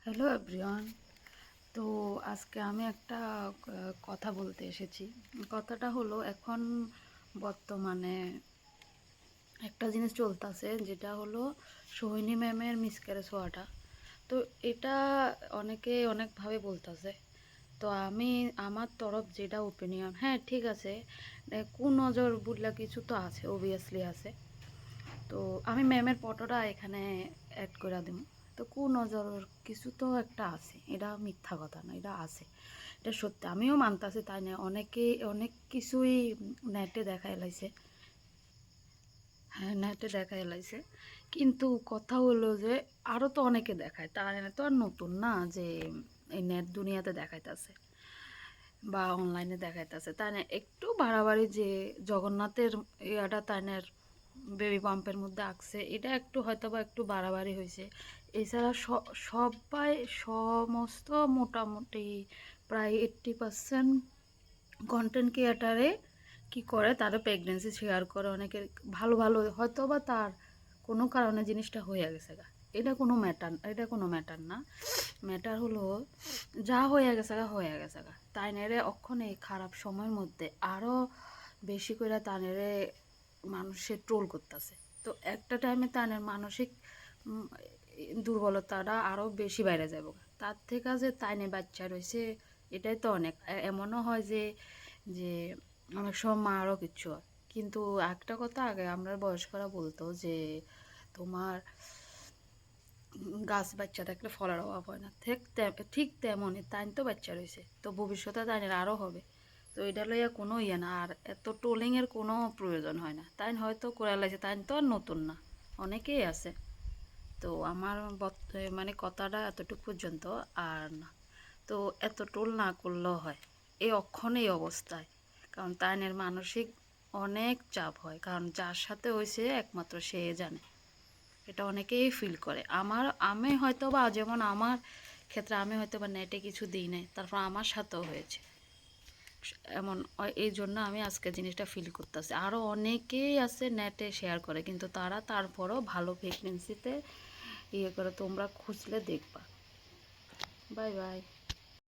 Hello everyone. তো আজকে আমি একটা কথা বলতে এসেছি। কথাটা হলো, এখন বর্তমানে একটা জিনিস চলতেছে, যেটা হলো সোহিনী ম্যামের মিসক্যারেজ হওয়াটা। তো এটা অনেকে অনেকভাবে বলতেছে। তো আমি আমার তরফ যেটা ওপিনিয়ন, হ্যাঁ ঠিক আছে, কুনজর বুঝলা কিছু তো আছে, অবভিয়াসলি আছে। তো আমি ম্যামের ফটোটা এখানে অ্যাড করে দিব। তো কুনজর কিছু তো একটা আছে, এটা মিথ্যা কথা না, এটা আছে, এটা সত্যি, আমিও মানতাছি। তাই না, অনেক কিছুই নেটে দেখা এলাইছে। হ্যাঁ, নেটে দেখা এলাইছে, কিন্তু কথা হলো যে আরও তো অনেকে দেখায়, তার তো আর নতুন না যে এই নেট দুনিয়াতে দেখাইতেছে বা অনলাইনে দেখাইতেছে। তাই না, একটু বাড়াবাড়ি যে জগন্নাথের ইয়াটা তাই না বেবি পাম্পের মধ্যে আঁকছে, এটা একটু হয়তো বা একটু বাড়াবাড়ি হয়েছে। এছাড়া সবাই সমস্ত মোটামুটি প্রায় 80% কন্টেন্ট ক্রিয়েটারে কি করে, তারা প্রেগনেন্সি শেয়ার করে, অনেকের ভালো ভালো হয়তো বা তার কোনো কারণে জিনিসটা হয়ে গেছে গা। এটা কোনো ম্যাটার না। ম্যাটার হলো যা হয়ে গেছে গা হয়ে গেছে গা। তাই নেড়ে অক্ষণ এই খারাপ সময়ের মধ্যে আরও বেশি করে তানেরে মানুষের ট্রোল করতেছে। তো একটা টাইমে তানের মানসিক দুর্বলতাটা আরও বেশি বাইরে যাব। তার থেকে যে তাইনে বাচ্চা রয়েছে, এটাই তো অনেক। এমনও হয় যে যে অনেক সময় মারও কিচ্ছু হয়। কিন্তু একটা কথা আগে আমরা বয়স্করা বলতো যে তোমার গাছ বাচ্চা থাকলে ফলের অভাব হয় না। ঠিক তেমনই তাই তো বাচ্চা রয়েছে, তো ভবিষ্যতে তাই আরও হবে। তো এটা লইয়া কোনো ইয়ে না, আর এত ট্রোলিংয়ের কোনো প্রয়োজন হয় না। তাই হয়তো করে লাগছে, তাই তো আর নতুন না, অনেকেই আছে। তো আমার মানে কথাটা এতটুকু পর্যন্ত, আর না তো এত টোল না করলেও হয় এই অক্ষণে এই অবস্থায়। কারণ তাইনের মানসিক অনেক চাপ হয়, কারণ যার সাথে হয়েছে একমাত্র সে জানে। এটা অনেকেই ফিল করে। আমি হয়তো বা যেমন আমার ক্ষেত্রে আমি হয়তো বা নেটে কিছু দিই নাই, তারপর আমার সাথেও হয়েছে এমন। এই জন্য আমি আজকে জিনিসটা ফিল করতেছি। আরও অনেকেই আছে নেটে শেয়ার করে, কিন্তু তারা তারপরও ভালো প্রেগনেন্সিতে ইয়ে করে, তোমরা খুঁজলে দেখবা। Bye bye.